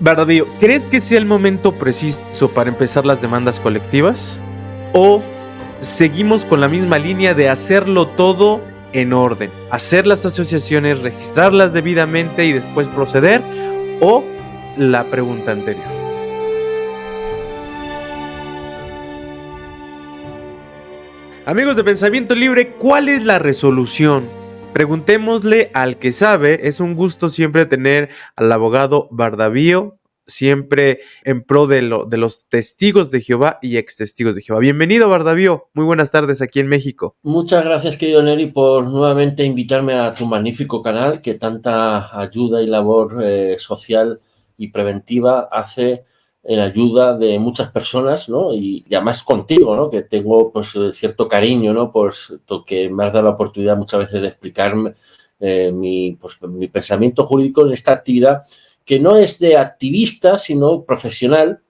Bardavio, ¿crees que sea el momento preciso para empezar las demandas colectivas? ¿O seguimos con la misma línea de hacerlo todo en orden? ¿Hacer las asociaciones, registrarlas debidamente y después proceder? ¿O la pregunta anterior? Amigos de Pensamiento Libre, ¿cuál es la resolución? Preguntémosle al que sabe. Es un gusto siempre tener al abogado Bardavio, siempre en pro de los testigos de Jehová y ex testigos de Jehová. Bienvenido, Bardavio. Muy buenas tardes aquí en México. Muchas gracias, querido Neri, por nuevamente invitarme a tu magnífico canal que tanta ayuda y labor social y preventiva hace en ayuda de muchas personas, ¿no? Y además contigo, ¿no? Que tengo pues cierto cariño, ¿no? Por lo que me has dado la oportunidad muchas veces de explicarme mi pensamiento jurídico en esta actividad que no es de activista, sino profesional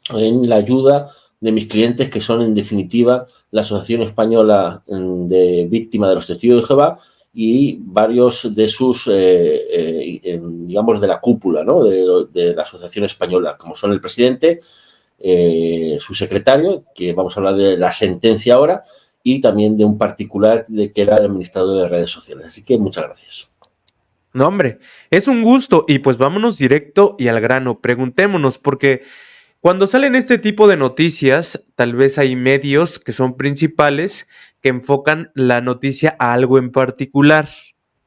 en la ayuda de mis clientes, que son en definitiva la Asociación Española de Víctimas de los Testigos de Jehová y varios de sus, digamos, de la cúpula, ¿no? de la Asociación Española, como son el presidente, su secretario, que vamos a hablar de la sentencia ahora, y también de un particular que era el administrador de redes sociales. Así que muchas gracias. No, hombre, es un gusto y pues vámonos directo y al grano. Preguntémonos, porque cuando salen este tipo de noticias, tal vez hay medios que son principales que enfocan la noticia a algo en particular.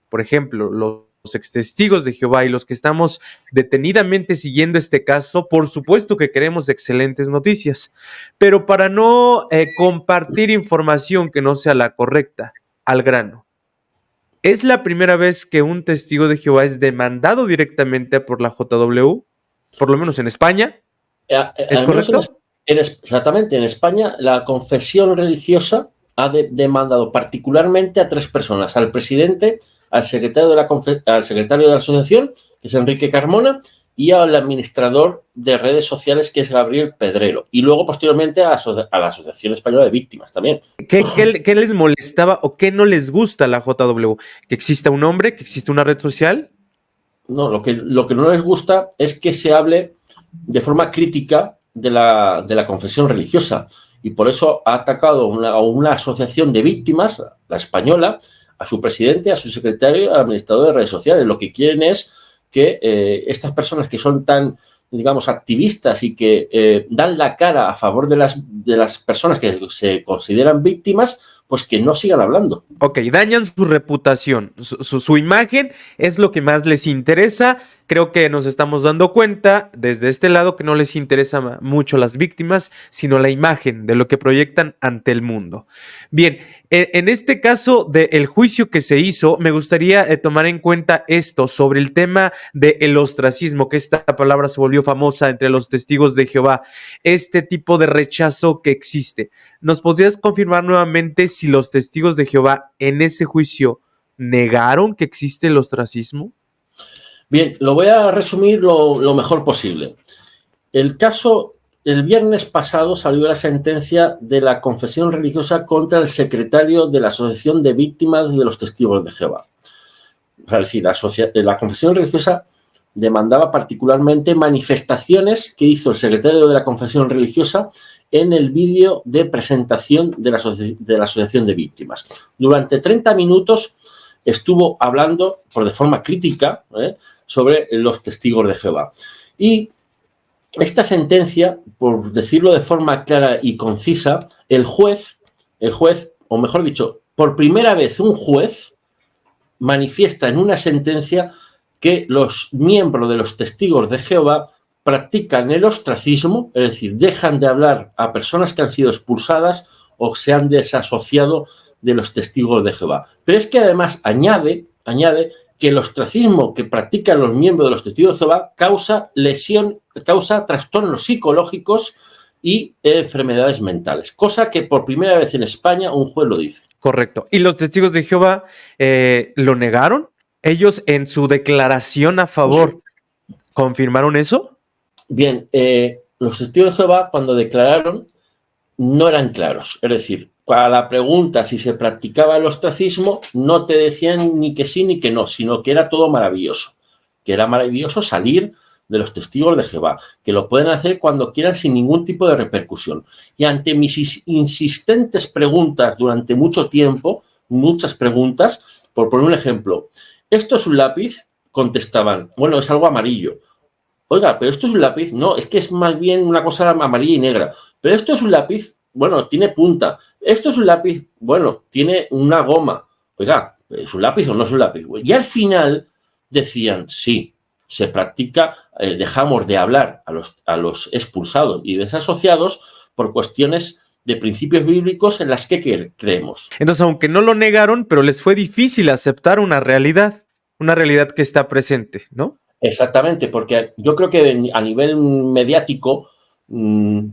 Por ejemplo, los extestigos de Jehová y los que estamos detenidamente siguiendo este caso, por supuesto que queremos excelentes noticias, pero para no compartir información que no sea la correcta, al grano. ¿Es la primera vez que un testigo de Jehová es demandado directamente por la JW? Por lo menos en España. ¿Es correcto? Exactamente. En España, la confesión religiosa ha demandado particularmente a tres personas: al presidente, al secretario de la asociación, que es Enrique Carmona, y al administrador de redes sociales, que es Gabriel Pedrero. Y luego, posteriormente, a la Asociación Española de Víctimas también. ¿Qué les molestaba o qué no les gusta a la JW? ¿Que exista un nombre? ¿Que exista una red social? No, lo que no les gusta es que se hable de forma crítica de la confesión religiosa, y por eso ha atacado a una asociación de víctimas, la española, a su presidente, a su secretario y al administrador de redes sociales. Lo que quieren es que estas personas que son tan, digamos, activistas y que dan la cara a favor de las personas que se consideran víctimas, pues que no sigan hablando. Ok, dañan su reputación, su imagen es lo que más les interesa. Creo que nos estamos dando cuenta desde este lado que no les interesa mucho las víctimas, sino la imagen de lo que proyectan ante el mundo. Bien, en este caso del juicio que se hizo, me gustaría tomar en cuenta esto sobre el tema del ostracismo, que esta palabra se volvió famosa entre los testigos de Jehová, este tipo de rechazo que existe. ¿Nos podrías confirmar nuevamente si los testigos de Jehová en ese juicio negaron que existe el ostracismo? Bien, lo voy a resumir lo mejor posible. El caso, el viernes pasado salió la sentencia de la confesión religiosa contra el secretario de la Asociación de Víctimas de los Testigos de Jehová. Es decir, la confesión religiosa demandaba particularmente manifestaciones que hizo el secretario de la confesión religiosa en el vídeo de presentación de la Asociación de Víctimas. Durante 30 minutos estuvo hablando de forma crítica sobre los testigos de Jehová. Y esta sentencia, por decirlo de forma clara y concisa, el juez, o mejor dicho, por primera vez un juez manifiesta en una sentencia que los miembros de los testigos de Jehová practican el ostracismo, es decir, dejan de hablar a personas que han sido expulsadas o se han desasociado de los testigos de Jehová. Pero es que además añade que el ostracismo que practican los miembros de los testigos de Jehová causa trastornos psicológicos y enfermedades mentales, cosa que por primera vez en España un juez lo dice. Correcto. ¿Y los testigos de Jehová lo negaron? ¿Ellos en su declaración a favor confirmaron eso? Bien, los testigos de Jehová cuando declararon no eran claros. Es decir, a la pregunta si se practicaba el ostracismo no te decían ni que sí ni que no, sino que era todo maravilloso. Que era maravilloso salir de los testigos de Jehová, que lo pueden hacer cuando quieran sin ningún tipo de repercusión. Y ante mis insistentes preguntas durante mucho tiempo, muchas preguntas, por poner un ejemplo, ¿esto es un lápiz? Contestaban, bueno, es algo amarillo. Oiga, pero esto es un lápiz. No, es que es más bien una cosa amarilla y negra. Pero esto es un lápiz, bueno, tiene punta. Esto es un lápiz, bueno, tiene una goma. Oiga, ¿es un lápiz o no es un lápiz? Y al final decían, sí, se practica, dejamos de hablar a los expulsados y desasociados por cuestiones de principios bíblicos en las que creemos. Entonces, aunque no lo negaron, pero les fue difícil aceptar una realidad que está presente, ¿no? Exactamente, porque yo creo que a nivel mediático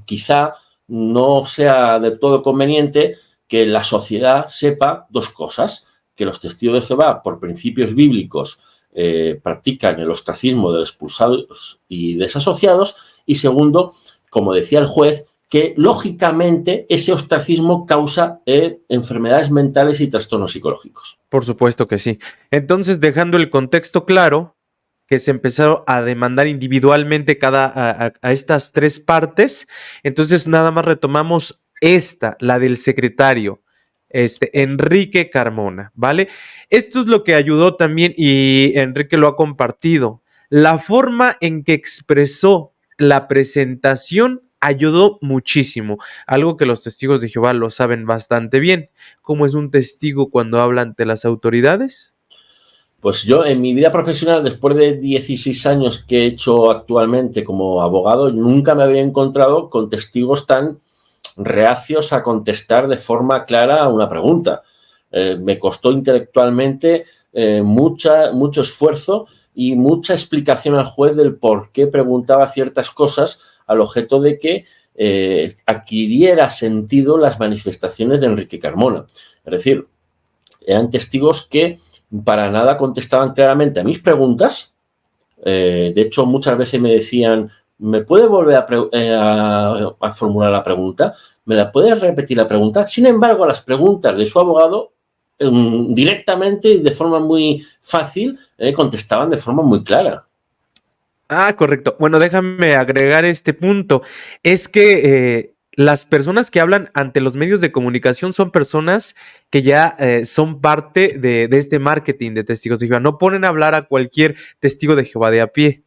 quizá no sea del todo conveniente que la sociedad sepa dos cosas, que los testigos de Jehová, por principios bíblicos, practican el ostracismo de los expulsados y desasociados, y segundo, como decía el juez, que lógicamente ese ostracismo causa enfermedades mentales y trastornos psicológicos. Por supuesto que sí. Entonces, dejando el contexto claro, que se empezaron a demandar individualmente a estas tres partes, entonces nada más retomamos la del secretario, Enrique Carmona, ¿vale? Esto es lo que ayudó también y Enrique lo ha compartido. La forma en que expresó la presentación ayudó muchísimo, algo que los testigos de Jehová lo saben bastante bien. ¿Cómo es un testigo cuando habla ante las autoridades? Pues yo en mi vida profesional, después de 16 años que he hecho actualmente como abogado, nunca me había encontrado con testigos tan reacios a contestar de forma clara a una pregunta. Me costó intelectualmente mucho esfuerzo y mucha explicación al juez del por qué preguntaba ciertas cosas al objeto de que adquiriera sentido las manifestaciones de Enrique Carmona. Es decir, eran testigos que para nada contestaban claramente a mis preguntas. De hecho, muchas veces me decían, ¿me puede volver a formular la pregunta? ¿Me la puede repetir la pregunta? Sin embargo, a las preguntas de su abogado, directamente y de forma muy fácil, contestaban de forma muy clara. Ah, correcto. Bueno, déjame agregar este punto. Es que las personas que hablan ante los medios de comunicación son personas que ya son parte de este marketing de testigos de Jehová. No ponen a hablar a cualquier testigo de Jehová de a pie.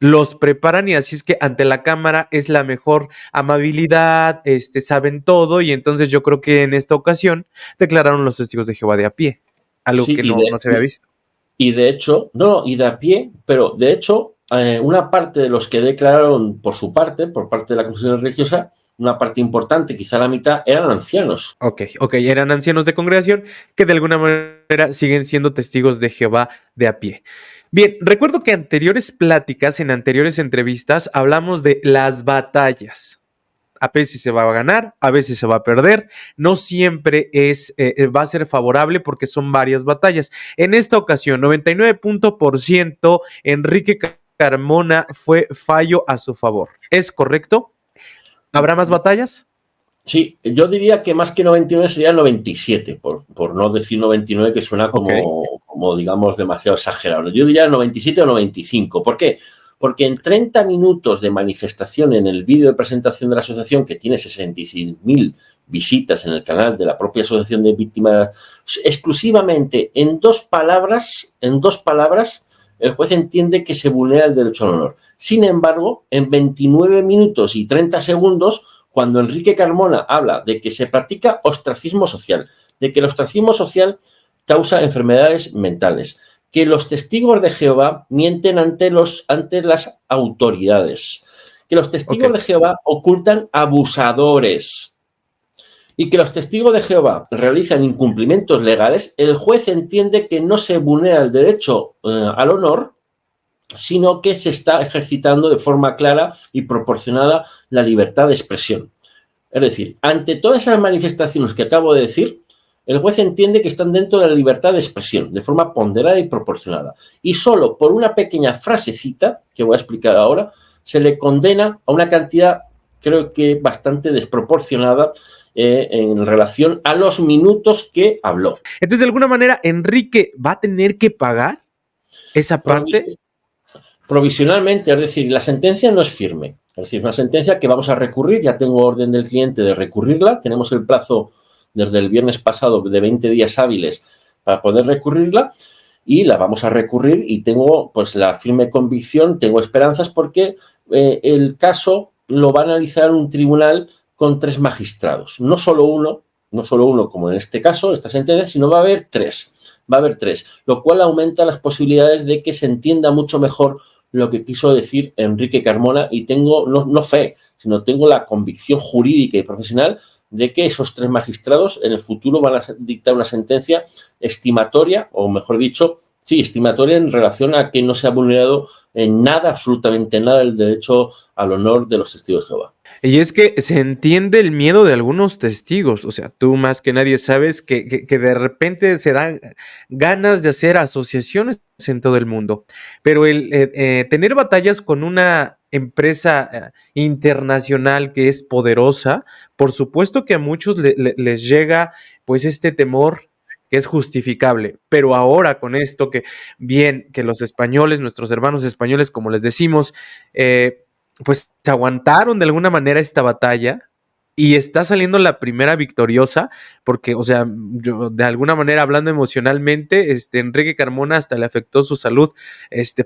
Los preparan y así es que ante la cámara es la mejor amabilidad, saben todo y entonces yo creo que en esta ocasión declararon los testigos de Jehová de a pie, algo Sí, que no se había visto. Y de hecho, y de a pie, pero de hecho, una parte de los que declararon por su parte, por parte de la confesión religiosa, una parte importante, quizá la mitad, eran ancianos. Ok, eran ancianos de congregación que de alguna manera siguen siendo testigos de Jehová de a pie. Bien, recuerdo que anteriores pláticas, en anteriores entrevistas, hablamos de las batallas. A veces se va a ganar, a veces se va a perder. No siempre va a ser favorable porque son varias batallas. En esta ocasión, 99% Enrique Carmona fue fallo a su favor. ¿Es correcto? ¿Habrá más batallas? Sí, yo diría que más que 99 sería 97, por no decir 99, que suena como digamos, demasiado exagerado. Yo diría 97 o 95. ¿Por qué? Porque en 30 minutos de manifestación en el vídeo de presentación de la asociación, que tiene 66.000 visitas en el canal de la propia asociación de víctimas, exclusivamente en dos palabras, el juez entiende que se vulnera el derecho al honor. Sin embargo, en 29 minutos y 30 segundos, cuando Enrique Carmona habla de que se practica ostracismo social, de que el ostracismo social causa enfermedades mentales, que los testigos de Jehová mienten ante las autoridades, que los testigos de Jehová ocultan abusadores y que los testigos de Jehová realizan incumplimientos legales, el juez entiende que no se vulnera el derecho al honor, sino que se está ejercitando de forma clara y proporcionada la libertad de expresión. Es decir, ante todas esas manifestaciones que acabo de decir, el juez entiende que están dentro de la libertad de expresión, de forma ponderada y proporcionada. Y solo por una pequeña frasecita, que voy a explicar ahora, se le condena a una cantidad, creo que bastante desproporcionada, en relación a los minutos que habló. Entonces, de alguna manera, Enrique va a tener que pagar esa parte. Provisionalmente, es decir, la sentencia no es firme. Es decir, es una sentencia que vamos a recurrir, ya tengo orden del cliente de recurrirla, tenemos el plazo desde el viernes pasado de 20 días hábiles para poder recurrirla y la vamos a recurrir y tengo pues la firme convicción, tengo esperanzas porque el caso lo va a analizar un tribunal con 3 magistrados, no solo uno como en este caso, esta sentencia, sino va a haber 3. Va a haber 3, lo cual aumenta las posibilidades de que se entienda mucho mejor lo que quiso decir Enrique Carmona y tengo, no fe, sino tengo la convicción jurídica y profesional de que esos 3 magistrados en el futuro van a dictar una sentencia estimatoria, o mejor dicho, sí, estimatoria en relación a que no se ha vulnerado en nada, absolutamente nada, el derecho al honor de los testigos de Jehová. Y es que se entiende el miedo de algunos testigos, o sea, tú más que nadie sabes que de repente se dan ganas de hacer asociaciones en todo el mundo, pero el tener batallas con una empresa internacional que es poderosa, por supuesto que a muchos les llega pues este temor que es justificable, pero ahora con esto que bien, que los españoles, nuestros hermanos españoles, como les decimos, pues aguantaron de alguna manera esta batalla y está saliendo la primera victoriosa, porque, o sea, yo, de alguna manera hablando emocionalmente, Enrique Carmona hasta le afectó su salud,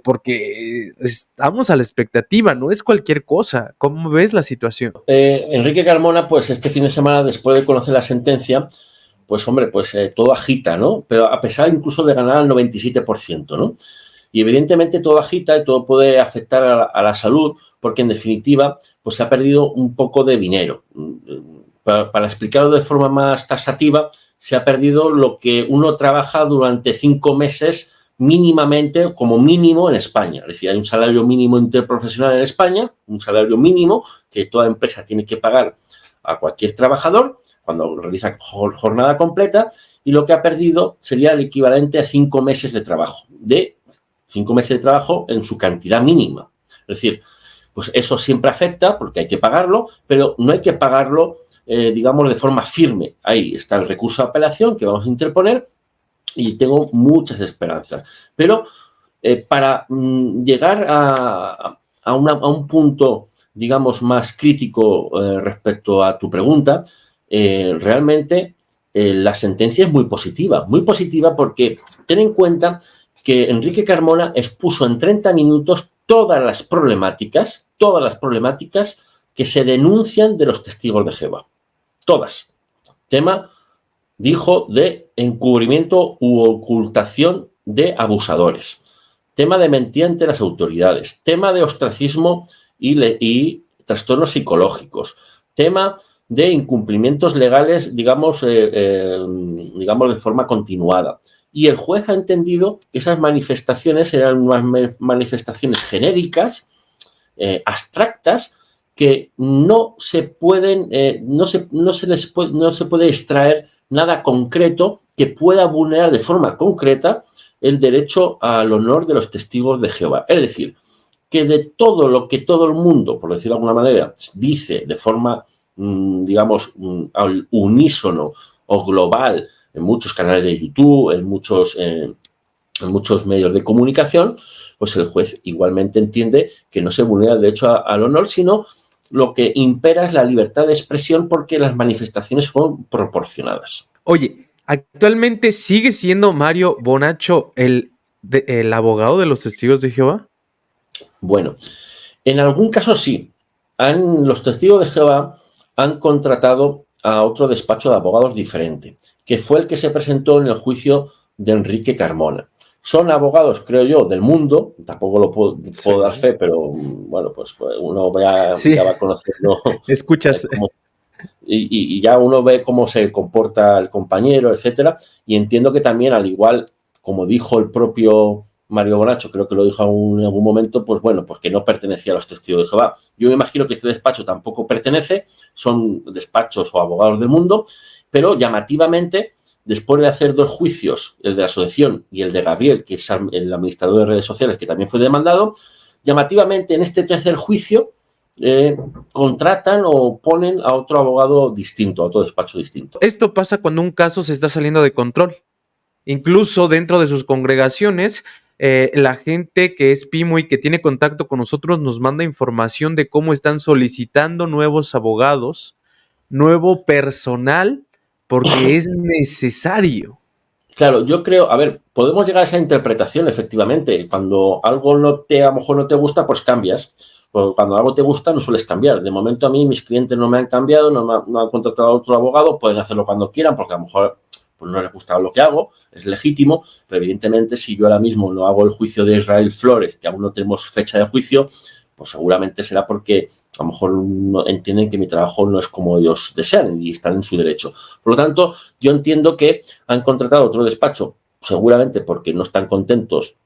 porque estamos a la expectativa, no es cualquier cosa. ¿Cómo ves la situación? Enrique Carmona, pues este fin de semana, después de conocer la sentencia, pues hombre, pues todo agita, ¿no? Pero a pesar incluso de ganar al 97%, ¿no? Y evidentemente todo agita y todo puede afectar a la salud porque en definitiva pues se ha perdido un poco de dinero. Para explicarlo de forma más taxativa, se ha perdido lo que uno trabaja durante 5 meses mínimamente, como mínimo en España. Es decir, hay un salario mínimo interprofesional en España, un salario mínimo que toda empresa tiene que pagar a cualquier trabajador cuando realiza jornada completa, y lo que ha perdido sería el equivalente a 5 meses de trabajo, de 5 meses de trabajo en su cantidad mínima. Es decir, pues eso siempre afecta porque hay que pagarlo, pero no hay que pagarlo, digamos, de forma firme. Ahí está el recurso de apelación que vamos a interponer y tengo muchas esperanzas. Pero para llegar a un punto, digamos, más crítico respecto a tu pregunta, realmente la sentencia es muy positiva porque ten en cuenta que Enrique Carmona expuso en 30 minutos todas las problemáticas que se denuncian de los testigos de Jehová. Todas. Tema, dijo, de encubrimiento u ocultación de abusadores. Tema de mentira ante las autoridades. Tema de ostracismo y trastornos psicológicos. Tema de incumplimientos legales, digamos de forma continuada. Y el juez ha entendido que esas manifestaciones eran unas manifestaciones genéricas, abstractas, que no se pueden, no se puede extraer nada concreto que pueda vulnerar de forma concreta el derecho al honor de los testigos de Jehová. Es decir, que de todo lo que todo el mundo, por decirlo de alguna manera, dice de forma, digamos, al unísono o global en muchos canales de YouTube, en muchos medios de comunicación, pues el juez igualmente entiende que no se vulnera el derecho al honor, sino lo que impera es la libertad de expresión porque las manifestaciones son proporcionadas. Oye, ¿actualmente sigue siendo Mario Bonacho el abogado de los testigos de Jehová? Bueno, en algún caso sí. Los testigos de Jehová han contratado a otro despacho de abogados diferente, que fue el que se presentó en el juicio de Enrique Carmona. Son abogados, creo yo, del mundo, tampoco lo puedo dar fe, pero bueno, pues uno ya va conociendo. Escuchas. Y ya uno ve cómo se comporta el compañero, etcétera, y entiendo que también, al igual, como dijo el propio Mario Bonacho, creo que lo dijo en algún momento, pues bueno, pues que no pertenecía a los testigos de Jehová. Yo me imagino que este despacho tampoco pertenece, son despachos o abogados del mundo, pero llamativamente, después de hacer 2 juicios, el de la asociación y el de Gabriel, que es el administrador de redes sociales, que también fue demandado, llamativamente en este tercer juicio contratan o ponen a otro abogado distinto, a otro despacho distinto. Esto pasa cuando un caso se está saliendo de control. Incluso dentro de sus congregaciones, la gente que es Pimo y que tiene contacto con nosotros nos manda información de cómo están solicitando nuevos abogados, nuevo personal, porque es necesario. Claro, yo creo, a ver, podemos llegar a esa interpretación, efectivamente. Cuando algo a lo mejor no te gusta, pues cambias. Porque cuando algo te gusta, no sueles cambiar. De momento a mí, mis clientes no me han cambiado, no han contratado a otro abogado, pueden hacerlo cuando quieran, porque a lo mejor pues no les gusta lo que hago, es legítimo, pero evidentemente si yo ahora mismo no hago el juicio de Israel Flores, que aún no tenemos fecha de juicio, pues seguramente será porque a lo mejor no entienden que mi trabajo no es como ellos desean y están en su derecho. Por lo tanto, yo entiendo que han contratado otro despacho, seguramente porque no están contentos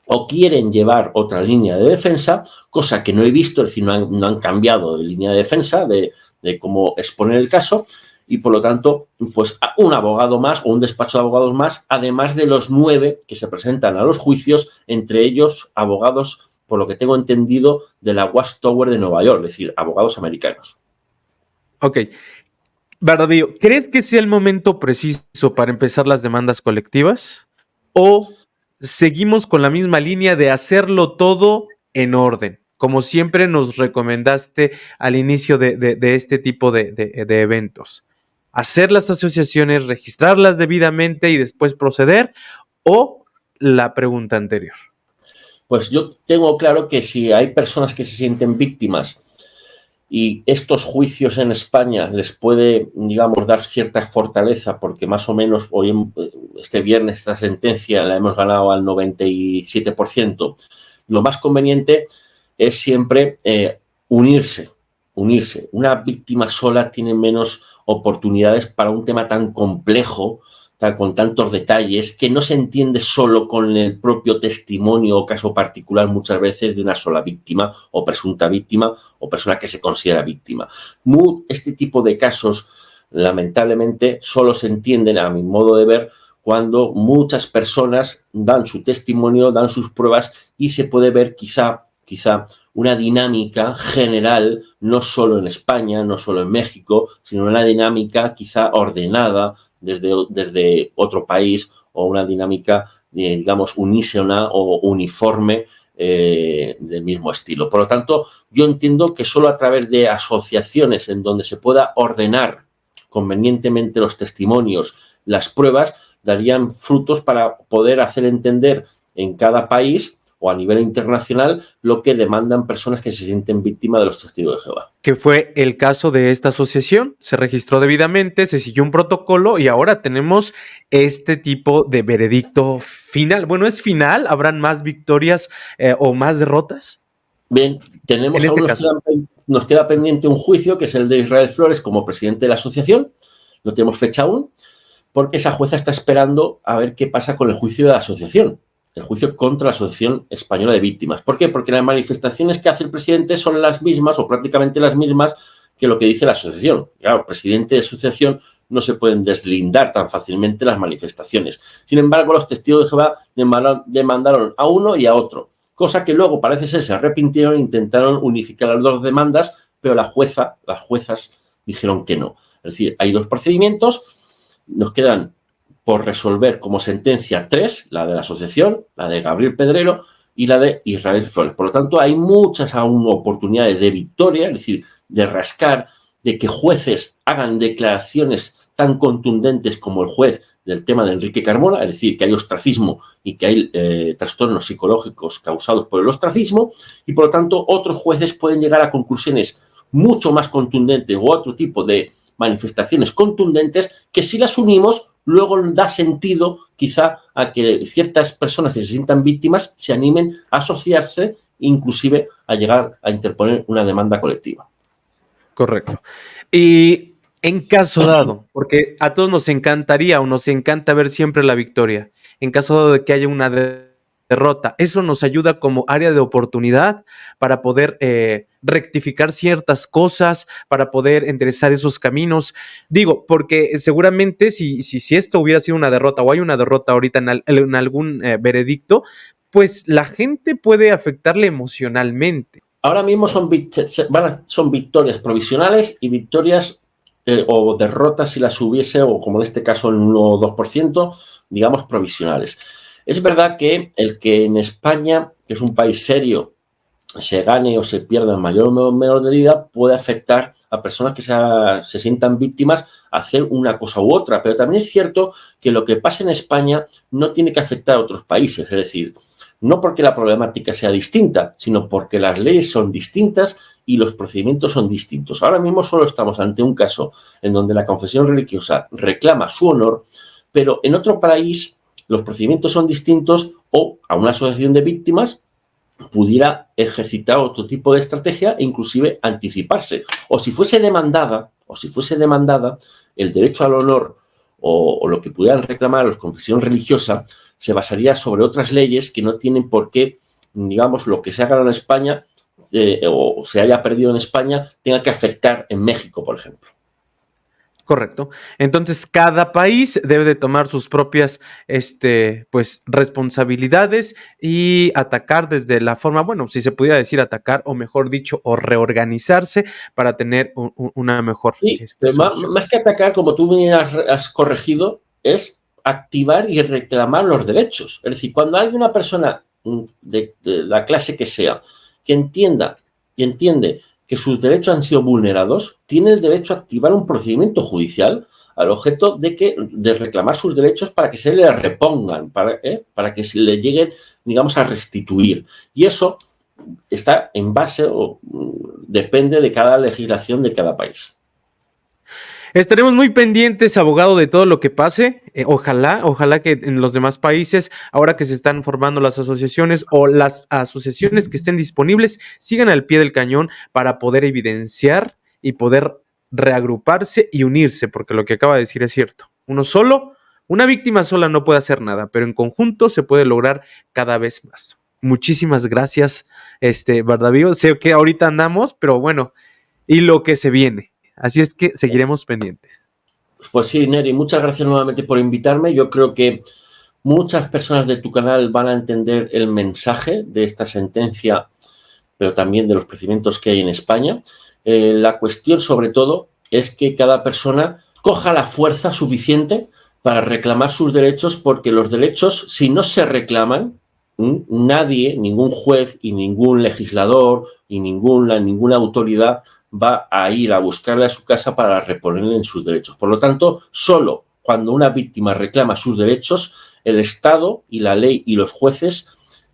o quieren llevar otra línea de defensa, cosa que no he visto, es decir, no han cambiado de línea de defensa, de cómo exponer el caso, y por lo tanto, pues un abogado más o un despacho de abogados más, además de los 9 que se presentan a los juicios, entre ellos abogados, por lo que tengo entendido, de la Watchtower de Nueva York, es decir, abogados americanos. Ok. Bernardillo, ¿crees que sea el momento preciso para empezar las demandas colectivas? ¿O seguimos con la misma línea de hacerlo todo en orden? Como siempre nos recomendaste al inicio de este tipo de eventos. ¿Hacer las asociaciones, registrarlas debidamente y después proceder? ¿O la pregunta anterior? Pues yo tengo claro que si hay personas que se sienten víctimas y estos juicios en España les puede, digamos, dar cierta fortaleza, porque más o menos hoy, este viernes, esta sentencia la hemos ganado al 97%, lo más conveniente es siempre unirse. Una víctima sola tiene menos oportunidades para un tema tan complejo, con tantos detalles, que no se entiende solo con el propio testimonio o caso particular muchas veces de una sola víctima o presunta víctima o persona que se considera víctima. Este tipo de casos, lamentablemente, solo se entienden, a mi modo de ver, cuando muchas personas dan su testimonio, dan sus pruebas y se puede ver quizá una dinámica general, no solo en España, no solo en México, sino una dinámica quizá ordenada desde otro país o una dinámica, digamos, unísona o uniforme del mismo estilo. Por lo tanto, yo entiendo que solo a través de asociaciones en donde se pueda ordenar convenientemente los testimonios, las pruebas, darían frutos para poder hacer entender en cada país o a nivel internacional lo que demandan personas que se sienten víctimas de los testigos de Jehová. Que fue el caso de esta asociación, se registró debidamente, se siguió un protocolo y ahora tenemos este tipo de veredicto final. Bueno, ¿es final? ¿Habrán más victorias o más derrotas? Bien, tenemos nos queda pendiente un juicio que es el de Israel Flores como presidente de la asociación, no tenemos fecha aún, porque esa jueza está esperando a ver qué pasa con el juicio de la asociación. El juicio contra la Asociación Española de Víctimas. ¿Por qué? Porque las manifestaciones que hace el presidente son las mismas o prácticamente las mismas que lo que dice la asociación. Claro, el presidente de asociación no se pueden deslindar tan fácilmente las manifestaciones. Sin embargo, los testigos de Jehová demandaron a uno y a otro, cosa que luego parece ser se arrepintieron e intentaron unificar las dos demandas, pero las juezas dijeron que no. Es decir, hay dos procedimientos, nos quedan por resolver como sentencia 3, la de la asociación, la de Gabriel Pedrero y la de Israel Flores. Por lo tanto, hay muchas aún oportunidades de victoria, es decir, de rascar, de que jueces hagan declaraciones tan contundentes como el juez del tema de Enrique Carmona, es decir, que hay ostracismo y que hay trastornos psicológicos causados por el ostracismo, y por lo tanto otros jueces pueden llegar a conclusiones mucho más contundentes o otro tipo de manifestaciones contundentes que si las unimos luego da sentido quizá a que ciertas personas que se sientan víctimas se animen a asociarse, inclusive a llegar a interponer una demanda colectiva. Correcto. Y en caso dado, porque a todos nos encantaría o nos encanta ver siempre la victoria, en caso dado de que haya una derrota, eso nos ayuda como área de oportunidad para poder rectificar ciertas cosas, para poder enderezar esos caminos. Digo, porque seguramente si esto hubiera sido una derrota o hay una derrota ahorita en algún veredicto, pues la gente puede afectarle emocionalmente. Ahora mismo son victorias provisionales y victorias o derrotas si las hubiese, o como en este caso el 1 o 2%, digamos provisionales. Es verdad que el que en España, que es un país serio, se gane o se pierda en mayor o menor medida, puede afectar a personas que se sientan víctimas a hacer una cosa u otra. Pero también es cierto que lo que pasa en España no tiene que afectar a otros países. Es decir, no porque la problemática sea distinta, sino porque las leyes son distintas y los procedimientos son distintos. Ahora mismo solo estamos ante un caso en donde la confesión religiosa reclama su honor, pero en otro país los procedimientos son distintos o a una asociación de víctimas pudiera ejercitar otro tipo de estrategia e inclusive anticiparse. O si fuese demandada, el derecho al honor o lo que pudieran reclamar los confesión religiosa se basaría sobre otras leyes que no tienen por qué, digamos, lo que se ha ganado en España o se haya perdido en España tenga que afectar en México, por ejemplo. Correcto. Entonces, cada país debe de tomar sus propias, pues, responsabilidades y atacar desde la forma, bueno, si se pudiera decir atacar, o mejor dicho, o reorganizarse para tener una mejor Sí, solución. más que atacar, como tú bien has corregido, es activar y reclamar los derechos. Es decir, cuando hay una persona de la clase que sea que entienda y entiende que sus derechos han sido vulnerados, tiene el derecho a activar un procedimiento judicial al objeto de reclamar sus derechos para que se le repongan, para que se le lleguen, digamos, a restituir. Y eso está en base o depende de cada legislación de cada país. Estaremos muy pendientes, abogado, de todo lo que pase. Ojalá que en los demás países, ahora que se están formando las asociaciones o las asociaciones que estén disponibles, sigan al pie del cañón para poder evidenciar y poder reagruparse y unirse, porque lo que acaba de decir es cierto. Una víctima sola no puede hacer nada, pero en conjunto se puede lograr cada vez más. Muchísimas gracias, Bardavío. Sé que ahorita andamos, pero bueno, y lo que se viene. Así es que seguiremos pendientes. Pues sí, Neri, muchas gracias nuevamente por invitarme. Yo creo que muchas personas de tu canal van a entender el mensaje de esta sentencia, pero también de los procedimientos que hay en España. La cuestión, sobre todo, es que cada persona coja la fuerza suficiente para reclamar sus derechos, porque los derechos, si no se reclaman, nadie, ningún juez y ningún legislador y ninguna autoridad va a ir a buscarle a su casa para reponerle en sus derechos. Por lo tanto, solo cuando una víctima reclama sus derechos, el Estado y la ley y los jueces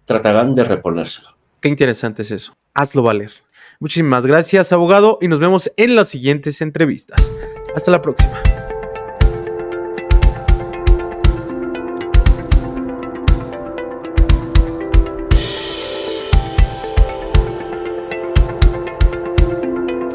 tratarán de reponérselo. Qué interesante es eso. Hazlo valer. Muchísimas gracias, abogado, y nos vemos en las siguientes entrevistas. Hasta la próxima.